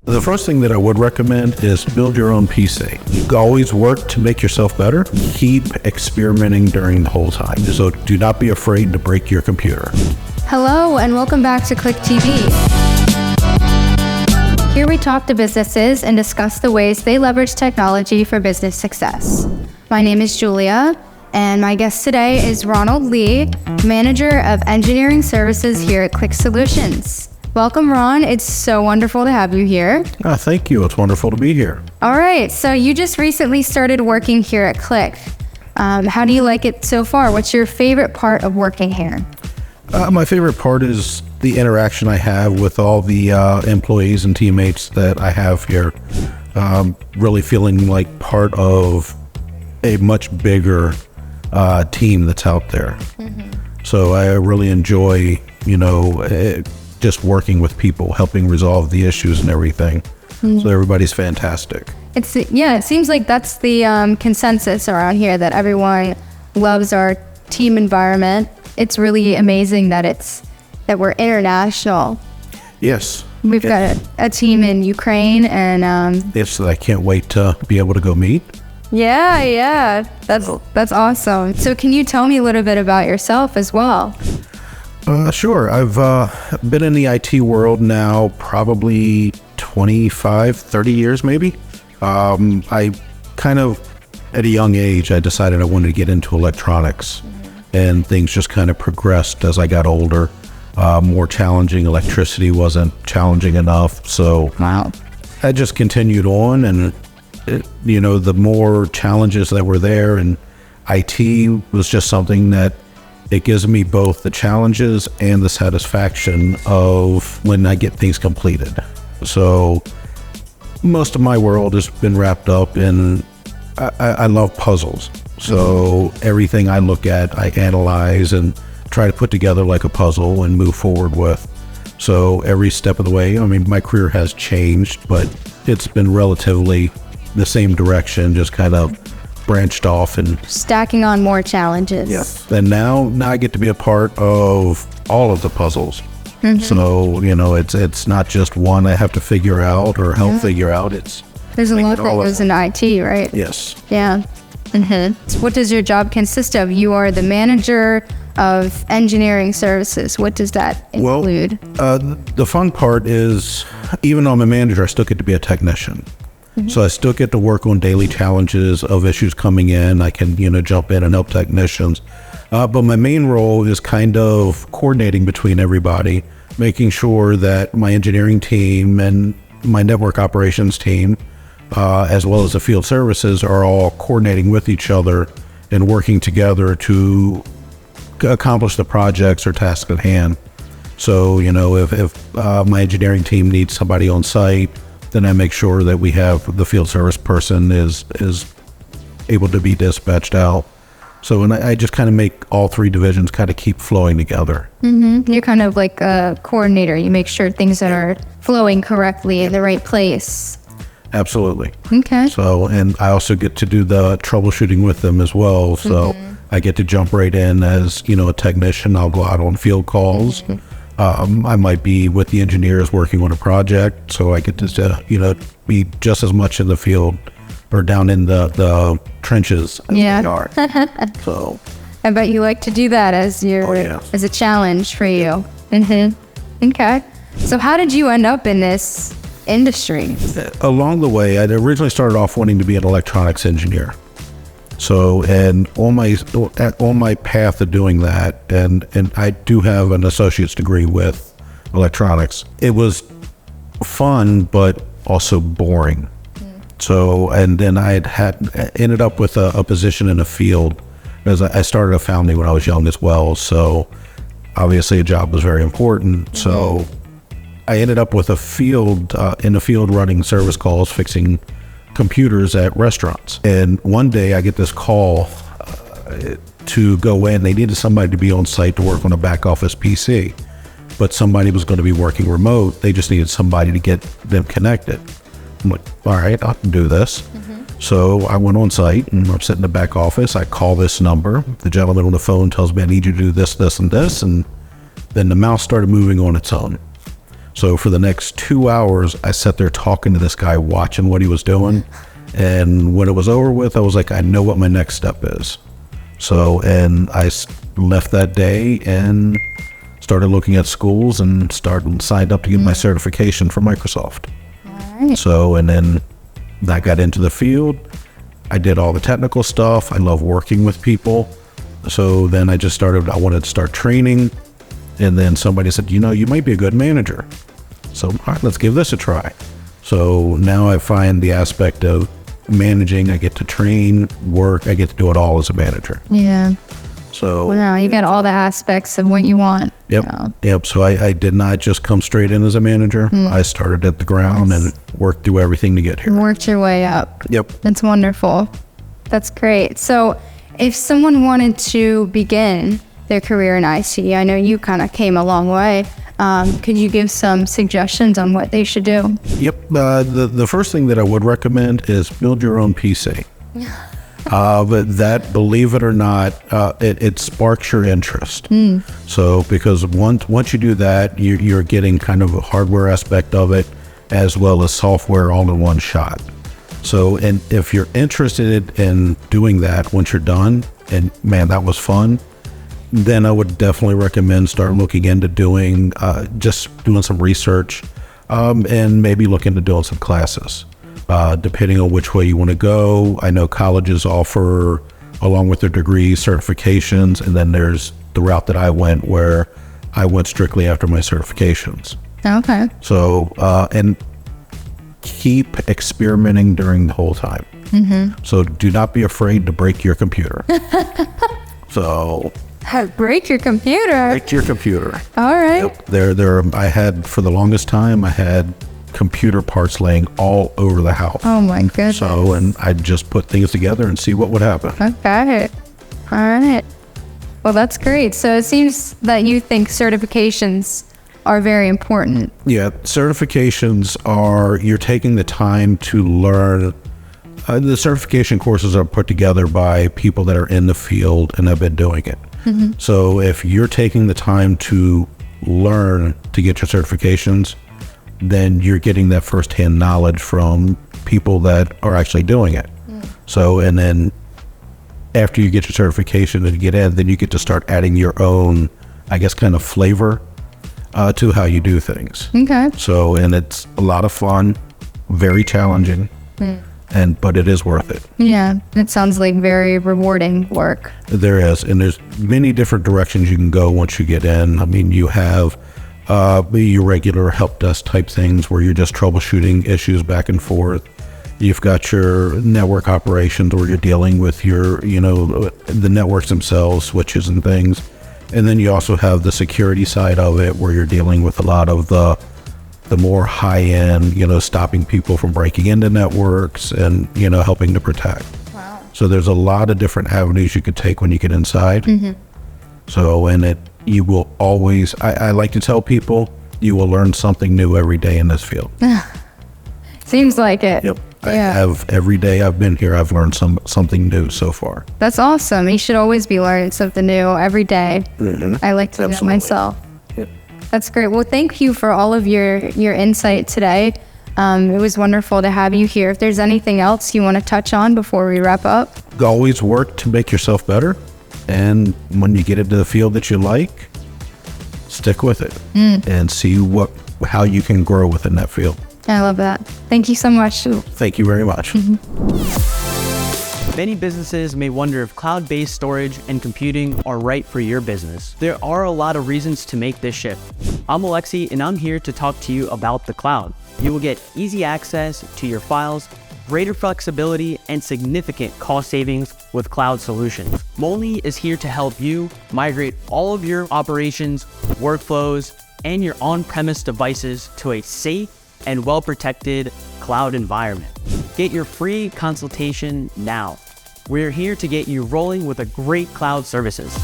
The first thing that I would recommend is build your own PC. You always work to make yourself better. Keep experimenting during the whole time. So do not be afraid to break your computer. Hello, and welcome back to Klik TV. Here we talk to businesses and discuss the ways they leverage technology for business success. My name is Julia, and my guest today is Ronald Lee, Manager of Engineering Services here at Klik Solutions. Welcome, Ron. It's so wonderful to have you here. Thank you. It's wonderful to be here. All right. So you just recently started working here at Klik. How do you like it so far? What's your favorite part of working here? My favorite part is the interaction I have with all the employees and teammates that I have here. Really feeling like part of a much bigger team that's out there. Mm-hmm. So I really enjoy, just working with people, helping resolve the issues and everything. Mm-hmm. So everybody's fantastic. It seems like that's the consensus around here, that everyone loves our team environment. It's really amazing that we're international. Yes. We've got a team in Ukraine, and I can't wait to be able to go meet. Yeah, that's awesome. So can you tell me a little bit about yourself as well? Sure. I've been in the IT world now probably 25, 30 years maybe. I kind of, at a young age, I decided I wanted to get into electronics, and things just kind of progressed as I got older. More challenging. Electricity wasn't challenging enough. So wow. I just continued on, and the more challenges that were there, and IT was just something that it gives me both the challenges and the satisfaction of when I get things completed. So most of my world has been wrapped up in, I love puzzles. So everything I look at, I analyze and try to put together like a puzzle and move forward with. So every step of the way, my career has changed, but it's been relatively the same direction, just kind of branched off and stacking on more challenges. Yes. And now I get to be a part of all of the puzzles. Mm-hmm. So, it's not just one I have to figure out or help figure out. There's a lot that goes in IT, right? Yes. Yeah. Mm-hmm. So what does your job consist of? You are the manager of engineering services. What does that include? Well, the fun part is, even though I'm a manager, I still get to be a technician. Mm-hmm. So I still get to work on daily challenges of issues coming in. I can, jump in and help technicians. But my main role is kind of coordinating between everybody, making sure that my engineering team and my network operations team, as well as the field services, are all coordinating with each other and working together to accomplish the projects or tasks at hand. So, if my engineering team needs somebody on site, then I make sure that we have the field service person is able to be dispatched out. So, and I just kind of make all three divisions kind of keep flowing together. Mm-hmm. You're kind of like a coordinator. You make sure things are flowing correctly in the right place. Absolutely. Okay. So, and I also get to do the troubleshooting with them as well. So I get to jump right in as, a technician. I'll go out on field calls. Mm-hmm. I might be with the engineers working on a project, so I get to, be just as much in the field or down in the trenches as they are. So I bet you like to do that as as a challenge for you. Mm-hmm. Okay. So how did you end up in this industry? Along the way, I originally started off wanting to be an electronics engineer. So, and on my path of doing that, and I do have an associate's degree with electronics, it was fun, but also boring. So, and then I ended up with a position in a field, because I started a family when I was young as well. So obviously a job was very important. Mm-hmm. So I ended up with a field, in the field running service calls, fixing computers at restaurants. And one day I get this call to go in. They needed somebody to be on site to work on a back office PC, but somebody was going to be working remote. They just needed somebody to get them connected. I'm like, all right, I can do this. Mm-hmm. So I went on site and I'm sitting in the back office. I call this number. The gentleman on the phone tells me I need you to do this, this, and this. And then the mouse started moving on its own. So for the next 2 hours, I sat there talking to this guy, watching what he was doing. And when it was over with, I was like, I know what my next step is. So, and I left that day and started looking at schools and signed up to get my certification for Microsoft. All right. So, and then I got into the field. I did all the technical stuff. I love working with people. So then I wanted to start training. And then somebody said, you might be a good manager. So, all right, let's give this a try. So now I find the aspect of managing, I get to train, work, I get to do it all as a manager. Yeah. So Well, now you got all the aspects of what you want. Yep. Yeah. Yep. So I did not just come straight in as a manager. I started at the ground and worked through everything to get here. Worked your way up. Yep. That's wonderful. That's great. So if someone wanted to begin their career in IT, I know you kind of came a long way. Could you give some suggestions on what they should do? Yep. The first thing that I would recommend is build your own PC. But that, believe it or not, it sparks your interest. So because once you do that, you're getting kind of a hardware aspect of it as well as software all in one shot. So, and if you're interested in doing that once you're done, and man, that was fun, then I would definitely recommend start looking into doing some research, and maybe look into doing some classes. Depending on which way you want to go. I know colleges offer, along with their degrees, certifications, and then there's the route that I went, where I went strictly after my certifications. Okay. So, and keep experimenting during the whole time. So do not be afraid to break your computer. So break your computer. break your computer. All right. Yep. I had, for the longest time, I had computer parts laying all over the house. Oh my goodness. So, and I'd just put things together and see what would happen. Okay. All right. Well, that's great. So it seems that you think certifications are very important. Yeah, certifications you're taking the time to learn. The certification courses are put together by people that are in the field and have been doing it. So if you're taking the time to learn to get your certifications, then you're getting that firsthand knowledge from people that are actually doing it. So, and then after you get your certification and you get in, then you get to start adding your own, I guess, kind of flavor to how you do things. Okay. So, and it's a lot of fun, very challenging, but it is worth it. Yeah. It sounds like very rewarding work. There is, and there's many different directions you can go once you get in. I mean, you have your regular help desk type things where you're just troubleshooting issues back and forth. You've got your network operations where you're dealing with the networks themselves, switches and things. And then you also have the security side of it where you're dealing with a lot of the more high-end, stopping people from breaking into networks and, helping to protect. Wow. So there's a lot of different avenues you could take when you get inside. So, and you will always, I like to tell people, you will learn something new every day in this field. Seems like it. Yep. Yeah. I have, every day I've been here, I've learned something new so far. That's awesome. You should always be learning something new every day. I like to do that myself. Yep. That's great. Well, thank you for all of your insight today. It was wonderful to have you here. If there's anything else you want to touch on before we wrap up. Always work to make yourself better. And when you get into the field that you like, stick with it and see how you can grow within that field. I love that. Thank you so much. Thank you very much. Many businesses may wonder if cloud-based storage and computing are right for your business. There are a lot of reasons to make this shift. I'm Alexi, and I'm here to talk to you about the cloud. You will get easy access to your files, greater flexibility, and significant cost savings with cloud solutions. Molnii is here to help you migrate all of your operations, workflows, and your on-premise devices to a safe and well-protected cloud environment. Get your free consultation now. We're here to get you rolling with a great cloud services.